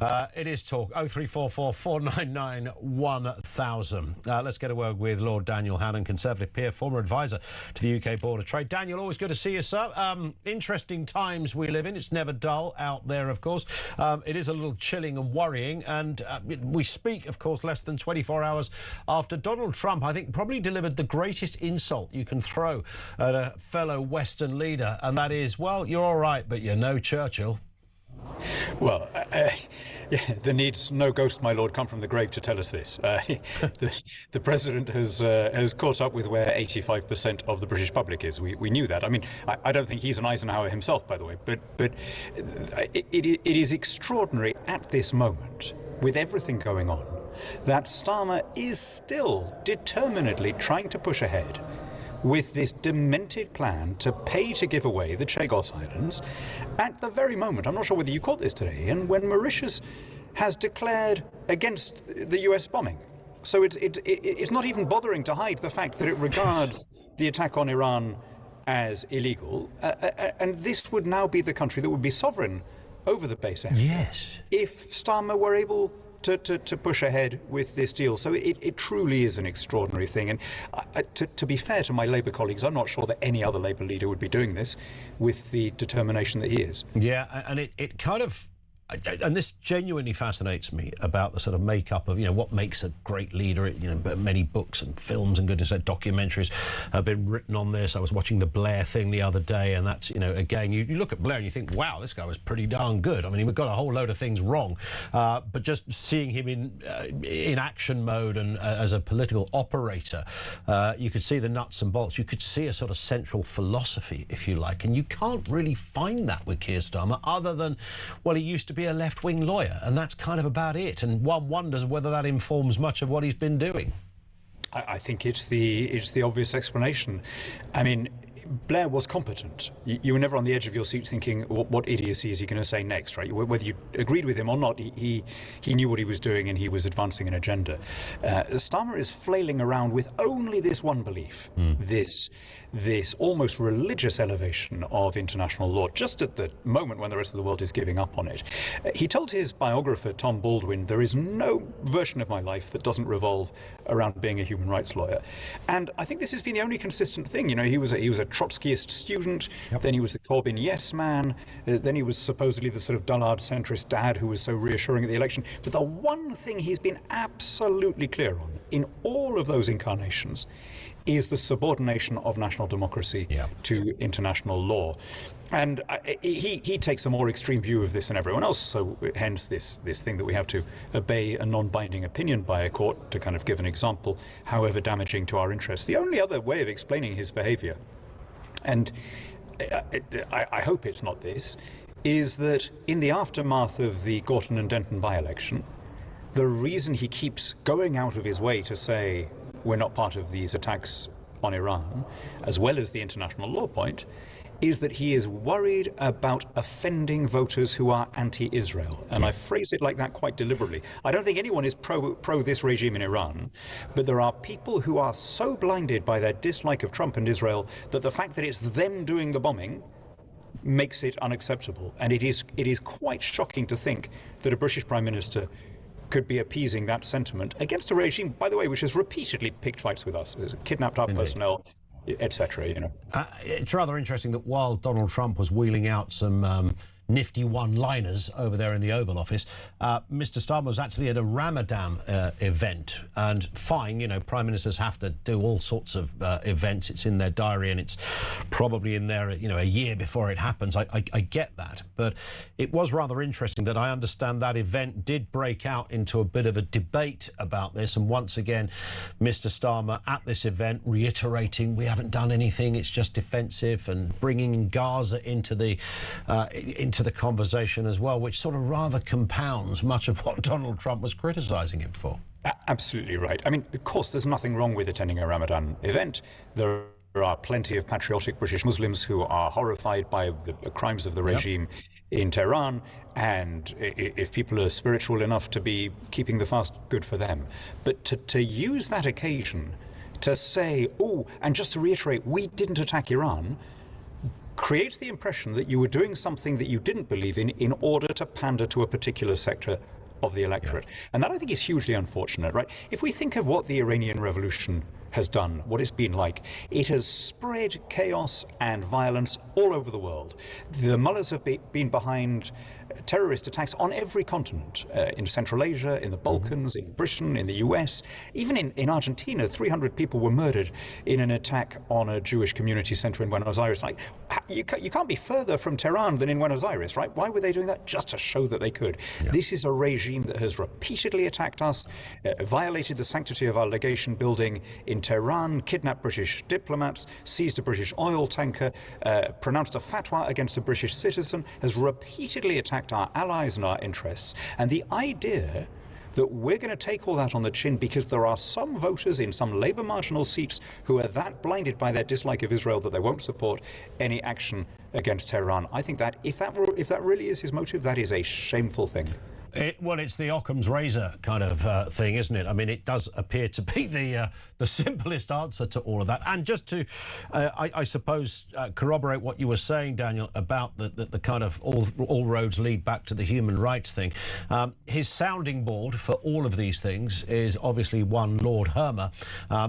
It is talk 0344 499 1000. Let's get a word with Lord Daniel Hannan, Conservative peer, former advisor to the UK Board of Trade. Daniel, always good to see you, sir. Interesting times we live in. It's never dull out there, of course. It is a little chilling and worrying, and we speak, of course, less than 24 hours after Donald Trump, I think, probably delivered the greatest insult you can throw at a fellow Western leader, and that is, well, you're all right, but you're no Churchill. Well, yeah, there needs no ghost, my lord, come from the grave to tell us this. The president has caught up with where 85% of the British public is. We knew that. I mean, I don't think he's an Eisenhower himself, by the way, but it is extraordinary at this moment, with everything going on, that Starmer is still determinedly trying to push ahead with this demented plan to pay to give away the Chagos Islands at the very moment, I'm not sure whether you caught this today, and when Mauritius has declared against the US bombing. So it's not even bothering to hide the fact that it regards the attack on Iran as illegal, and this would now be the country that would be sovereign over the base area. Yes. If Starmer were able to push ahead with this deal. So it truly is an extraordinary thing. And to be fair to my Labour colleagues, I'm not sure that any other Labour leader would be doing this with the determination that he is. Yeah, and it kind of... And this genuinely fascinates me about the sort of makeup of, what makes a great leader. Many books and films and goodness knows documentaries have been written on this. I was watching the Blair thing the other day, and that's, again, you look at Blair and you think, wow, this guy was pretty darn good. I mean, he got a whole load of things wrong, but just seeing him in action mode and as a political operator, you could see the nuts and bolts. You could see a sort of central philosophy, if you like, and you can't really find that with Keir Starmer, other than, well, he used to be a left-wing lawyer, and that's kind of about it, and one wonders whether that informs much of what he's been doing. I think it's the obvious explanation. I mean, Blair was competent. You were never on the edge of your seat thinking, what idiocy is he going to say next, right? Whether you agreed with him or not, he knew what he was doing and he was advancing an agenda. Starmer is flailing around with only this one belief, this almost religious elevation of international law, just at the moment when the rest of the world is giving up on it. He told his biographer, Tom Baldwin, there is no version of my life that doesn't revolve around being a human rights lawyer. And I think this has been the only consistent thing. He was a Trotskyist student, then he was the Corbyn yes man, then he was supposedly the sort of dullard centrist dad who was so reassuring at the election. But the one thing he's been absolutely clear on in all of those incarnations is the subordination of national democracy to international law. And he takes a more extreme view of this than everyone else, so hence this thing that we have to obey a non-binding opinion by a court to kind of give an example, however damaging to our interests. The only other way of explaining his behavior, and I hope it's not this, is that in the aftermath of the Gorton and Denton by-election, the reason he keeps going out of his way to say we're not part of these attacks on Iran, as well as the international law point, is that he is worried about offending voters who are anti-Israel. And I phrase it like that quite deliberately. I don't think anyone is pro this regime in Iran, but there are people who are so blinded by their dislike of Trump and Israel that the fact that it's them doing the bombing makes it unacceptable. And it is quite shocking to think that a British Prime Minister could be appeasing that sentiment against a regime, by the way, which has repeatedly picked fights with us, kidnapped our personnel, etc. It's rather interesting that while Donald Trump was wheeling out some nifty one-liners over there in the Oval Office, Mr. Starmer was actually at a Ramadan event. And fine, prime ministers have to do all sorts of events. It's in their diary and it's probably in there, a year before it happens. I get that. But it was rather interesting that I understand that event did break out into a bit of a debate about this. And once again, Mr. Starmer at this event reiterating, we haven't done anything, it's just defensive, and bringing Gaza into the conversation as well, which sort of rather compounds much of what Donald Trump was criticising him for. Absolutely right. I mean, of course, there's nothing wrong with attending a Ramadan event. There are plenty of patriotic British Muslims who are horrified by the crimes of the regime in Tehran, and if people are spiritual enough to be keeping the fast, good for them. But to use that occasion to say, oh, and just to reiterate, we didn't attack Iran, creates the impression that you were doing something that you didn't believe in order to pander to a particular sector of the electorate. Yeah. And that, I think, is hugely unfortunate, right? If we think of what the Iranian Revolution has done, what it's been like, it has spread chaos and violence all over the world. The mullahs have been behind terrorist attacks on every continent, in Central Asia, in the Balkans, in Britain, in the US. Even in Argentina, 300 people were murdered in an attack on a Jewish community center in Buenos Aires. Like, you can't be further from Tehran than in Buenos Aires, right? Why were they doing that? Just to show that they could. Yeah. This is a regime that has repeatedly attacked us, violated the sanctity of our legation building in Tehran, kidnapped British diplomats, seized a British oil tanker, pronounced a fatwa against a British citizen, has repeatedly attacked our allies and our interests. And the idea that we're going to take all that on the chin because there are some voters in some Labour marginal seats who are that blinded by their dislike of Israel that they won't support any action against Tehran. I think that if that really is his motive, that is a shameful thing. Well, it's the Occam's razor kind of thing, isn't it? I mean, it does appear to be the simplest answer to all of that. And just to, I suppose, corroborate what you were saying, Daniel, about the kind of all roads lead back to the human rights thing. His sounding board for all of these things is obviously one Lord Hermer,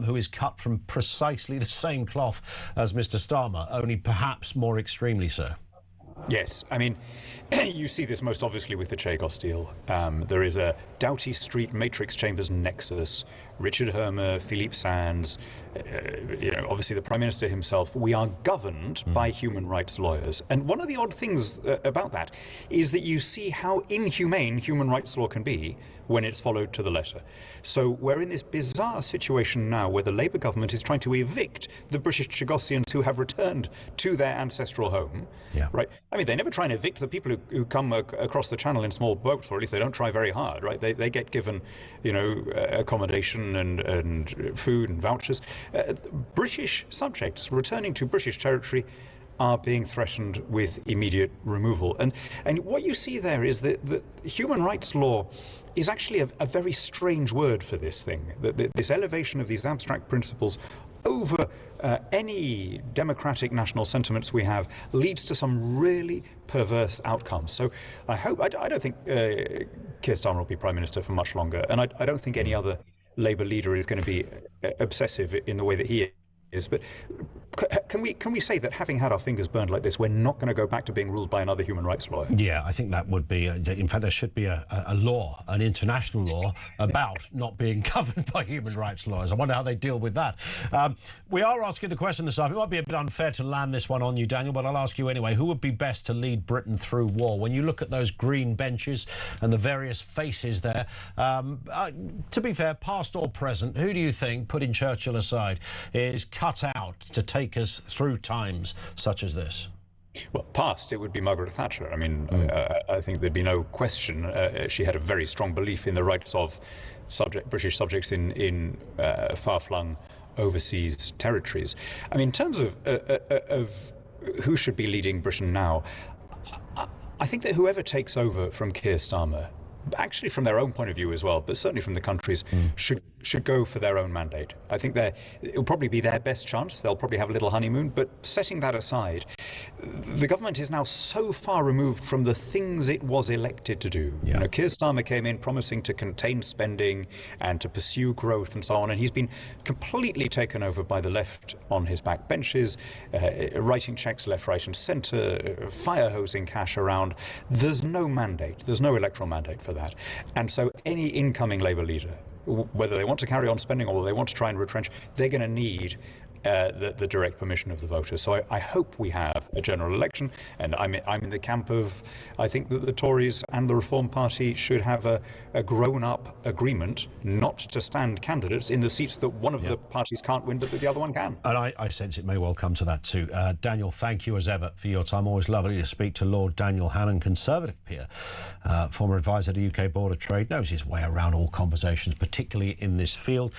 who is cut from precisely the same cloth as Mr. Starmer, only perhaps more extremely so. Yes, I mean, you see this most obviously with the Chagos deal. There is a Doughty Street Matrix Chambers nexus. Richard Hermer, Philippe Sands, obviously the Prime Minister himself. We are governed by human rights lawyers. And one of the odd things about that is that you see how inhumane human rights law can be when it's followed to the letter. So we're in this bizarre situation now where the Labour government is trying to evict the British Chagosians who have returned to their ancestral home. Yeah. Right? I mean, they never try and evict the people who come across the channel in small boats, or at least they don't try very hard, right? They get given, accommodation and food and vouchers. British subjects returning to British territory are being threatened with immediate removal. And what you see there is that human rights law is actually a very strange word for this thing. This elevation of these abstract principles over any democratic national sentiments we have leads to some really perverse outcomes. So I don't think Keir Starmer will be Prime Minister for much longer, and I don't think any other Labour leader is going to be obsessive in the way that he is. But can we say that having had our fingers burned like this, we're not going to go back to being ruled by another human rights lawyer? Yeah, I think that would be, in fact, there should be a law, an international law, about not being governed by human rights lawyers. I wonder how they deal with that. We are asking the question this afternoon. It might be a bit unfair to land this one on you, Daniel, but I'll ask you anyway. Who would be best to lead Britain through war? When you look at those green benches and the various faces there, to be fair, past or present, who do you think, putting Churchill aside, is cut out to take us through times such as this? Well, past, it would be Margaret Thatcher. I mean, I think there'd be no question. She had a very strong belief in the rights of British subjects in far-flung overseas territories. I mean, in terms of who should be leading Britain now, I think that whoever takes over from Keir Starmer, actually from their own point of view as well, but certainly from the country's, should go for their own mandate. I think it'll probably be their best chance. They'll probably have a little honeymoon, but setting that aside, the government is now so far removed from the things it was elected to do. Yeah. Keir Starmer came in promising to contain spending and to pursue growth and so on, and he's been completely taken over by the left on his back benches, writing cheques left, right and centre, fire-hosing cash around. There's no mandate. There's no electoral mandate for that. And so any incoming Labour leader, whether they want to carry on spending or whether they want to try and retrench, they're going to need the direct permission of the voters. So I hope we have a general election, and I'm in the camp of, I think that the Tories and the Reform Party should have a grown-up agreement not to stand candidates in the seats that one of the parties can't win but that the other one can. And I sense it may well come to that too. Daniel, thank you as ever for your time. Always lovely to speak to Lord Daniel Hannan, Conservative peer, former advisor to UK Board of Trade, knows his way around all conversations, particularly in this field.